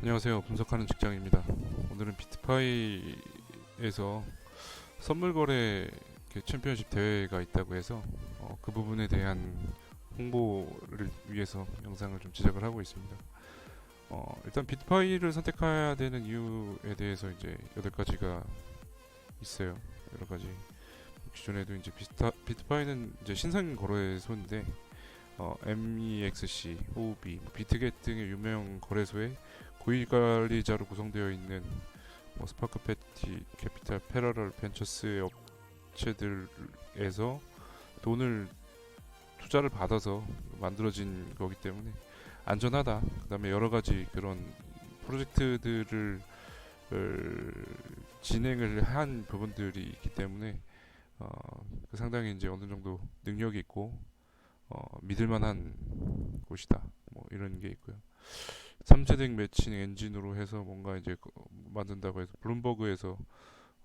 안녕하세요. 분석하는 직장입니다. 오늘은 비트파이에서 선물 거래 챔피언십 대회가 있다고 해서 그 부분에 대한 홍보를 위해서 영상을 좀 제작을 하고 있습니다. 일단 비트파이를 선택해야 되는 이유에 대해서 이제 8가지가 있어요. 여러 가지. 기존에도 이제 비트파이는 이제 신상 거래소인데 MEXC, 호흡이, 비트겟 등의 유명 거래소의 고위 관리자로 구성되어 있는 스파크 캐피탈, 패러럴 벤처스의 업체들에서 돈을 투자를 받아서 만들어진 거기 때문에 안전하다. 그다음에 여러 가지 그런 프로젝트들을 진행을 한 부분들이 있기 때문에 상당히 이제 어느 정도 능력이 있고 믿을만한 곳이다. 뭐 이런 게 있고요. 3세대 매칭 엔진으로 해서 뭔가 이제 만든다고 해서 블룸버그에서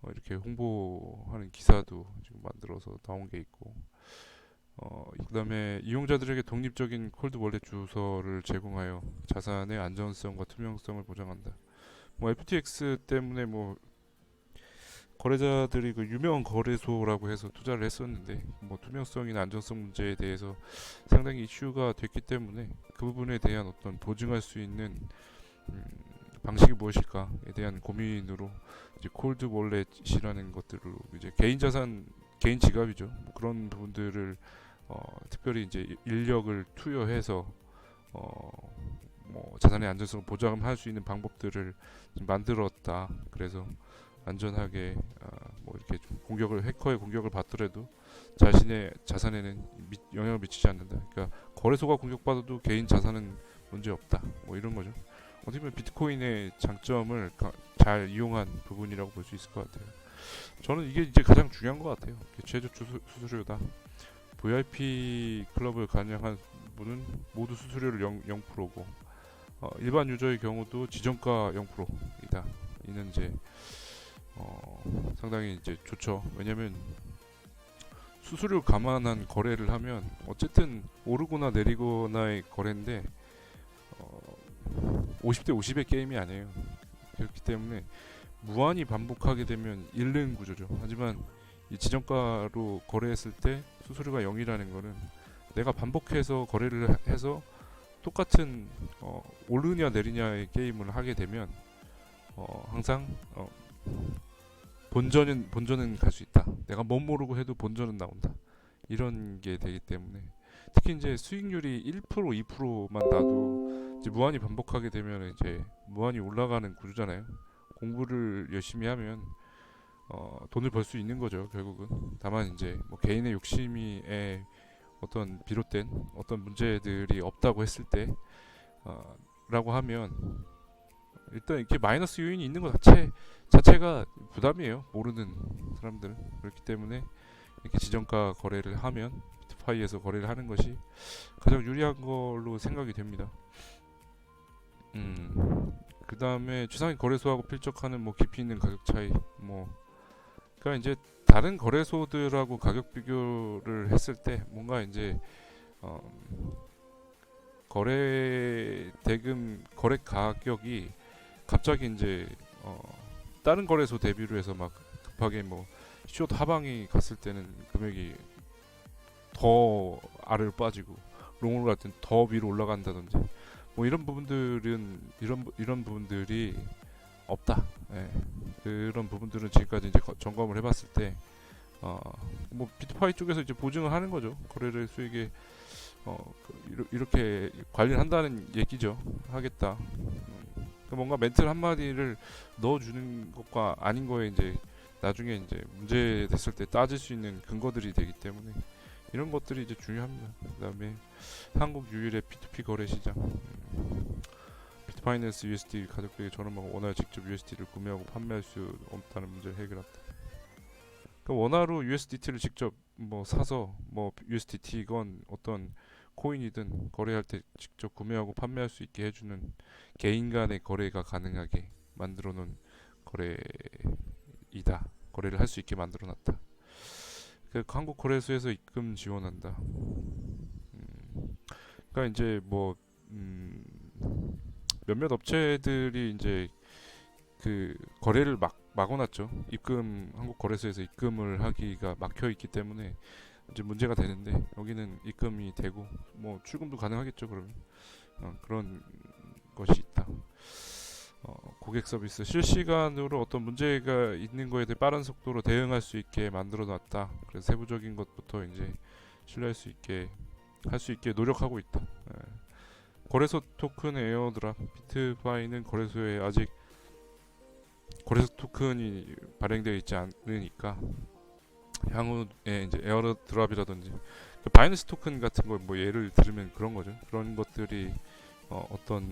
이렇게 홍보하는 기사도 지금 만들어서 나온 게 있고, 그다음에 이용자들에게 독립적인 콜드 월렛 주소를 제공하여 자산의 안전성과 투명성을 보장한다. 뭐 FTX 때문에 뭐 거래자들이 그 유명 거래소라고 해서 투자를 했었는데 뭐 투명성이나 안전성 문제에 대해서 상당히 이슈가 됐기 때문에 그 부분에 대한 어떤 보증할 수 있는 음, 방식이 무엇일까에 대한 고민으로 이제 콜드 월렛이라는 것들로 이제 개인 자산, 개인 지갑이죠. 뭐 그런 부분들을 특별히 이제 인력을 투여해서 뭐 자산의 안전성을 보장할 수 있는 방법들을 만들었다. 그래서 안전하게 뭐 이렇게 좀 해커의 공격을 받더라도 자신의 자산에는 영향을 미치지 않는다. 그러니까 거래소가 공격받아도 개인 자산은 문제 없다. 뭐 이런 거죠. 어떻게 보면 비트코인의 장점을 잘 이용한 부분이라고 볼 수 있을 것 같아요. 저는 이게 이제 가장 중요한 것 같아요. 최저 수수료다. VIP 클럽을 가입한 분은 모두 수수료를 0%고 일반 유저의 경우도 지정가 0%이다. 이는 이제 상당히 이제 좋죠. 왜냐면 수수료 감안한 거래를 하면 어쨌든 오르거나 내리거나의 거래인데 50대 50의 게임이 아니에요. 그렇기 때문에 무한히 반복하게 되면 잃는 구조죠. 하지만 이 지정가로 거래했을 때 수수료가 0이라는 거는 내가 반복해서 거래를 해서 똑같은 오르냐 내리냐의 게임을 하게 되면 항상 본전은 갈 수 있다. 내가 못 모르고 해도 본전은 나온다. 이런 게 되기 때문에 특히 이제 수익률이 1% 2%만 나도 이제 무한히 반복하게 되면 이제 무한히 올라가는 구조잖아요. 공부를 열심히 하면 돈을 벌 수 있는 거죠, 결국은. 다만 이제 뭐 개인의 욕심에 어떤 비롯된 어떤 문제들이 없다고 했을 때 라고 하면 일단 이렇게 마이너스 요인이 있는 것 자체가 부담이에요. 모르는 사람들은. 그렇기 때문에 이렇게 지정가 거래를 하면 비트파이에서 거래를 하는 것이 가장 유리한 걸로 생각이 됩니다. 그 다음에 주상인 거래소하고 필적하는 뭐 깊이 있는 가격 차이, 뭐 그러니까 이제 다른 거래소들하고 가격 비교를 했을 때 뭔가 이제 어, 거래 가격이 갑자기 이제 다른 거래소 대비로 해서 막 급하게 뭐 숏 하방이 갔을 때는 금액이 더 아래로 빠지고 롱으로 갈 때는 더 위로 올라간다든지 뭐 이런 부분들이 없다. 예. 그런 부분들은 지금까지 이제 점검을 해봤을 때 뭐 비트파이 쪽에서 이제 보증을 하는 거죠. 거래를 수익에 이렇게 관리를 한다는 얘기죠. 하겠다. 뭔가 멘트 한마디를 넣어주는 것과 아닌 거에 이제 나중에 이제 문제 됐을 때 따질 수 있는 근거들이 되기 때문에 이런 것들이 이제 중요합니다. 그다음에 한국 유일의 P2P 거래 시장, 비트파이낸스 USD 가족들에게 저렴하고 원화로 직접 USD를 구매하고 판매할 수 없다는 문제를 해결한다. 그러니까 원화로 USDT를 직접 뭐 사서 뭐 USDT건 어떤 코인이든 거래할 때 직접 구매하고 판매할 수 있게 해주는 개인 간의 거래가 가능하게 만들어 놓은 거래이다. 거래를 할 수 있게 만들어 놨다. 그 한국 거래소에서 입금 지원한다. 그러니까 이제 뭐 몇몇 업체들이 이제 그 거래를 막아놨죠. 입금 한국 거래소에서 입금을 하기가 막혀 있기 때문에 이제 문제가 되는데, 여기는 입금이 되고 뭐 출금도 가능하겠죠. 그러면 그런 것이 있다. 고객 서비스 실시간으로 어떤 문제가 있는 거에 대해 빠른 속도로 대응할 수 있게 만들어 놨다. 그래서 세부적인 것부터 이제 신뢰할 수 있게 할 수 있게 노력하고 있다. 거래소 토큰 에어드랍 비트파이는 거래소에 아직 거래소 토큰이 발행되어 있지 않으니까 향후에 이제 에어드랍이라든지 그 바이낸스 토큰 같은 거 뭐 예를 들면 그런 거죠. 그런 것들이 어떤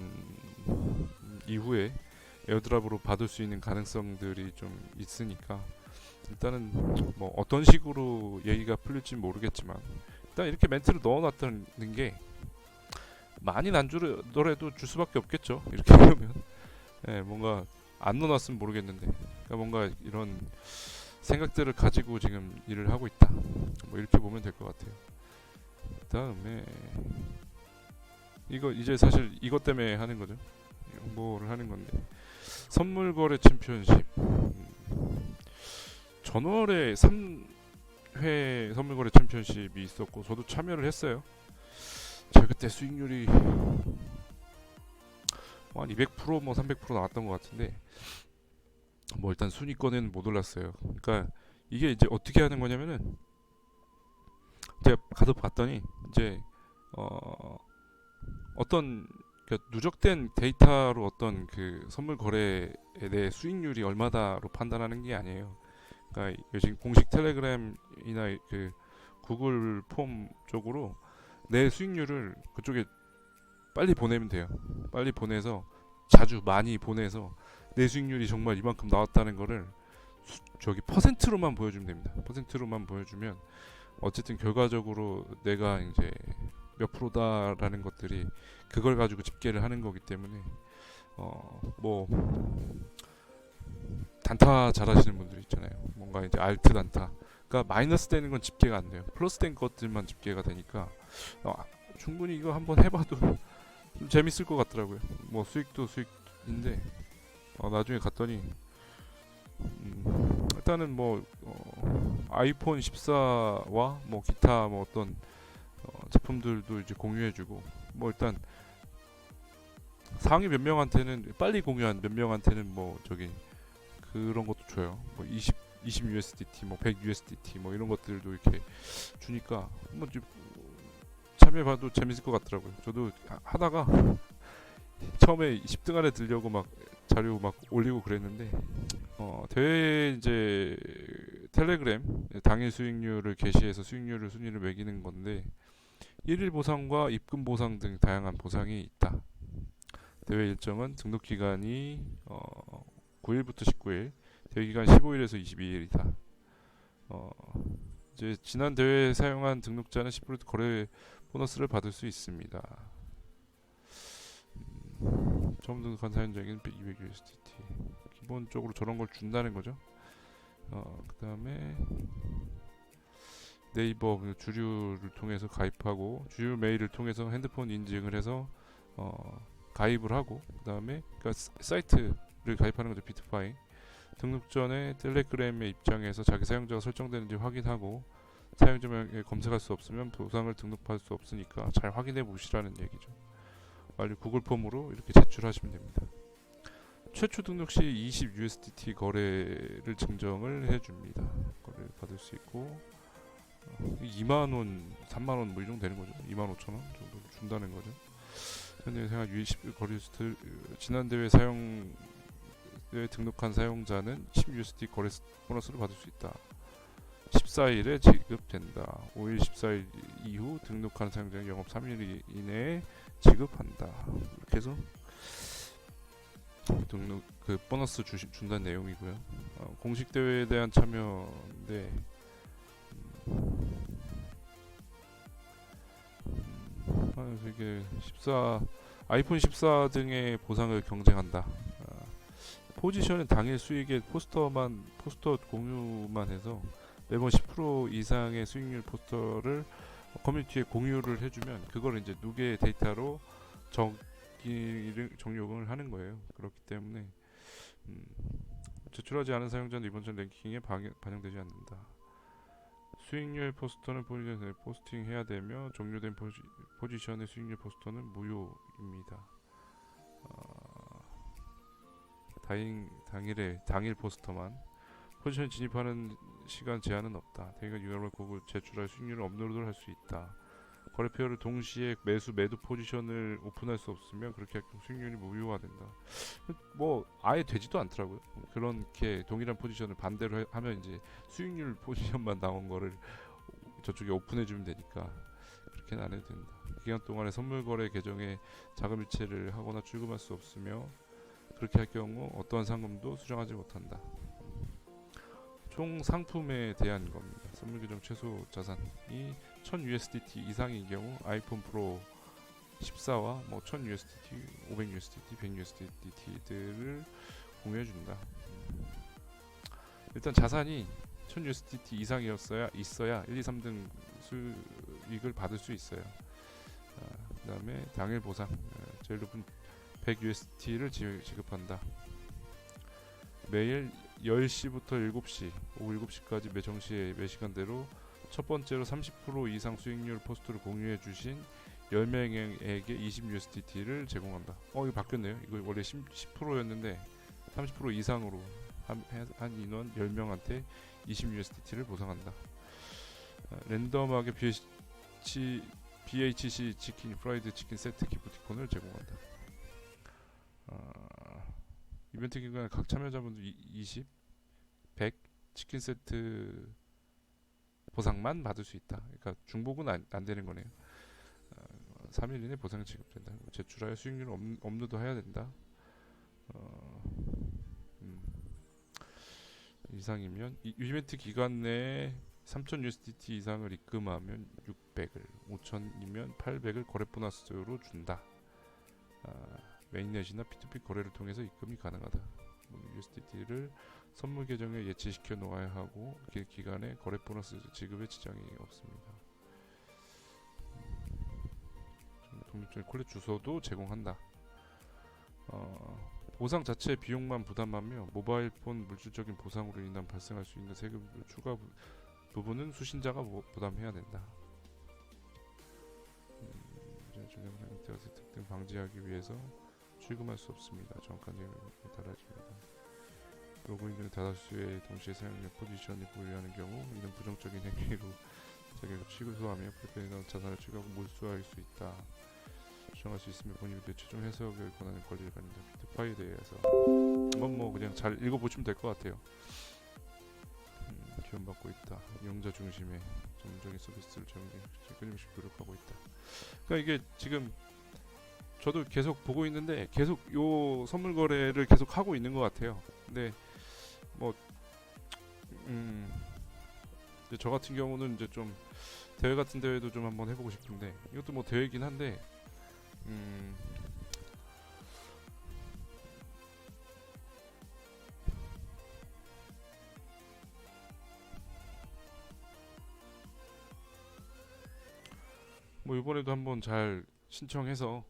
이후에 에어드랍으로 받을 수 있는 가능성들이 좀 있으니까, 일단은 뭐 어떤 식으로 얘기가 풀릴지 모르겠지만 일단 이렇게 멘트를 넣어놨다는 게 많이 안 주더라도 줄 수밖에 없겠죠. 이렇게 그러면 뭔가 안 넣어놨으면 모르겠는데, 그러니까 뭔가 이런 생각들을 가지고 지금 일을 하고 있다. 뭐 이렇게 보면 될 것 같아요. 그다음에 이거 이제 사실 이것 때문에 하는 거죠. 홍보를 하는 건데, 선물 거래 챔피언십 전월에 3회 선물 거래 챔피언십이 있었고 저도 참여를 했어요. 제가 그때 수익률이 한 200%뭐 300% 나왔던 것 같은데, 뭐 일단 순위권에는 못 올랐어요. 그러니까 이게 이제 어떻게 하는 거냐면은, 제가 가서 봤더니 이제 어떤 그러니까 누적된 데이터로 어떤 그 선물 거래에 대해 수익률이 얼마다로 판단하는 게 아니에요. 그러니까 요즘 공식 텔레그램이나 그 구글 폼 쪽으로 내 수익률을 그쪽에 빨리 보내면 돼요. 빨리 보내서 자주 많이 보내서 내 수익률이 정말 이만큼 나왔다는 거를 저기 퍼센트로만 보여주면 됩니다. 퍼센트로만 보여주면 어쨌든 결과적으로 내가 이제 몇 프로다라는 것들이 그걸 가지고 집계를 하는 거기 때문에 뭐 단타 잘하시는 분들 있잖아요. 뭔가 이제 알트 단타. 그러니까 마이너스 되는 건 집계가 안 돼요. 플러스 된 것들만 집계가 되니까 충분히 이거 한번 해봐도 좀 재밌을 것 같더라고요. 뭐 수익도 수익인데 나중에 갔더니 일단은 뭐 아이폰 14와 뭐 기타 뭐 어떤 제품들도 이제 공유해주고, 뭐 일단 상위 몇 명한테는 빨리 공유한 몇 명한테는 뭐 저기 그런 것도 줘요. 뭐 20 USDT, 뭐 100 USDT 뭐 이런 것들도 이렇게 주니까 뭐 참여해봐도 재밌을 것 같더라고요. 저도 하다가 처음에 10등 안에 들려고 막 자료 막 올리고 그랬는데, 대회 이제 텔레그램 당일 수익률을 게시해서 수익률을 순위를 매기는 건데, 1일 보상과 입금 보상 등 다양한 보상이 있다. 대회 일정은 등록 기간이 9일부터 19일, 대회 기간 15일에서 22일이다. 이제 지난 대회에 사용한 등록자는 10% 거래 보너스를 받을 수 있습니다. 처음 등록한 사용자에게는 200 USDT. 기본적으로 저런 걸 준다는 거죠. 그 다음에 네이버 주류를 통해서 가입하고, 주류 메일을 통해서 핸드폰 인증을 해서 가입을 하고, 그 다음에 그러니까 사이트를 가입하는 거죠. 비트파이. 등록 전에 텔레그램에 입장해서 자기 사용자가 설정되는지 확인하고, 사용자명에 검색할 수 없으면 보상을 등록할 수 없으니까 잘 확인해 보시라는 얘기죠. 빨리 구글 폼으로 이렇게 제출하시면 됩니다. 최초 등록 시 20 USDT 거래를 증정을 해줍니다. 거래를 받을 수 있고, 2만원, 3만원 뭐 이 정도 되는 거죠. 25,000원 정도 준다는 거죠. 현재 생활 유의 거리수들 지난 대회 사용에 등록한 사용자는 10 USD 거래 보너스를 받을 수 있다. 14일에 지급된다. 5일 14일 이후 등록한 사용자는 영업 3일 이내에 지급한다. 이렇게 해서 등록 그 보너스 준다는 내용이고요. 공식 대회에 대한 참여인데, 이게 아이폰 14 등의 보상을 경쟁한다. 포지션은 당일 수익의 포스터 공유만 해서 매번 10% 이상의 수익률 포스터를 커뮤니티에 공유를 해주면 그걸 이제 누계 데이터로 적용을 하는 거예요. 그렇기 때문에 제출하지 않은 사용자는 이번 주 랭킹에 반영되지 않는다. 수익률 포스터는 포스팅해야 되며 종료된 포지션의 수익률 포스터는 무효입니다. 당일 포스터만 포지션에 진입하는 시간 제한은 없다. 대기가 유료를 보고 제출할 수익률을 업로드를 할 수 있다. 거래 페어를 동시에 매도 포지션을 오픈할 수 없으면 그렇게 할 경우 수익률이 무효화된다. 뭐 아예 되지도 않더라고요. 그렇게 동일한 포지션을 반대로 하면 이제 수익률 포지션만 나온 거를 저쪽에 오픈해 주면 되니까 그렇게는 안 해도 된다. 기간 동안에 선물 거래 계정에 자금 이체를 하거나 출금할 수 없으며 그렇게 할 경우 어떠한 상금도 수령하지 못한다. 총 상품에 대한 겁니다. 선물 계정 최소 자산이 1000USDT 이상인 경우 아이폰 프로 14와 뭐 1000USDT, 500USDT, 100USDT들을 공유해 준다. 일단 자산이 1000USDT 이상이었어야 1, 2, 3등 수익을 받을 수 있어요. 그 다음에 당일 보상 제일 높은 100USDT를 지급한다. 매일 10시부터 7시, 오후 7시까지 매 정시에 매 시간대로 첫 번째로 30% 이상 수익률 포스트를 공유해 주신 10명에게 20USDT를 제공한다. 이거 바뀌었네요. 이거 원래 10%였는데 30% 이상으로 한 인원 10명한테 20USDT를 보상한다. 랜덤하게 BHC 치킨, 프라이드 치킨 세트 기프티콘을 제공한다. 이벤트 기간에 각 참여자분들 20, 100 치킨 세트 보상만 받을 수 있다. 그러니까 중복은 안 되는 거네요. 3일 이내 보상 지급된다. 제출하여 수익률을 업로드 해야 된다. 이상이면 이벤트 기간 내에 3000USDT 이상을 입금하면 600을, 5000이면 800을 거래 보너스로 준다. 메인넷이나 P2P 거래를 통해서 입금이 가능하다. USDT를 선물 계정에 예치시켜 놓아야 하고 기간에 거래 보너스 지급에 지장이 없습니다. 독립적인 콜렛 주소도 제공한다. 보상 자체 비용만 부담하며 모바일폰 물질적인 보상으로 인한 발생할 수 있는 세금 추가 부분은 수신자가 부담해야 된다. 특등 방지하기 위해서 출금할 수 없습니다. 정확한 내용에 달아집니다. 로그인전에 다수의 동시에 사용력 포지션이 보유하는 경우 이는 부정적인 행위로 자기가 취소하며 프리페이나 자산을 취급하고 몰수할 수 있다. 주장할 수 있으며 본인이 최종 해석을 권하는 권리를 갖는다. 비트파이에 대해서 한번 뭐 그냥 잘 읽어보시면 될 것 같아요. 지원받고 있다. 이용자 중심의 전문적인 서비스를 제공해 끊임없이 노력하고 있다. 그러니까 이게 지금 저도 계속 보고 있는데 계속 요 선물 거래를 계속 하고 있는 것 같아요. 근데 뭐 이제 저 같은 경우는 이제 좀 대회 같은 대회도 좀 한번 해보고 싶은데 이것도 뭐 대회긴 한데 뭐 이번에도 한번 잘 신청해서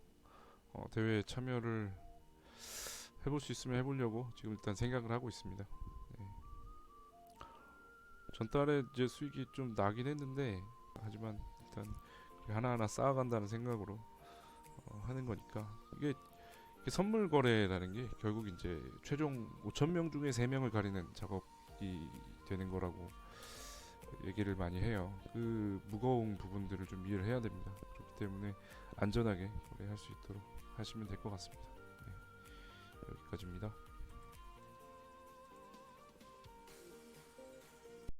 대회에 참여를 해볼 수 있으면 해보려고 지금 일단 생각을 하고 있습니다. 네. 전달에 이제 수익이 좀 나긴 했는데 하지만 일단 하나하나 쌓아간다는 생각으로 하는 거니까 이게 선물 거래라는 게 결국 이제 최종 5,000명 중에 3명을 가리는 작업이 되는 거라고 얘기를 많이 해요. 그 무거운 부분들을 좀 이해를 해야 됩니다. 그렇기 때문에 안전하게 거래할 수 있도록 하시면 될 것 같습니다. 네, 여기까지입니다.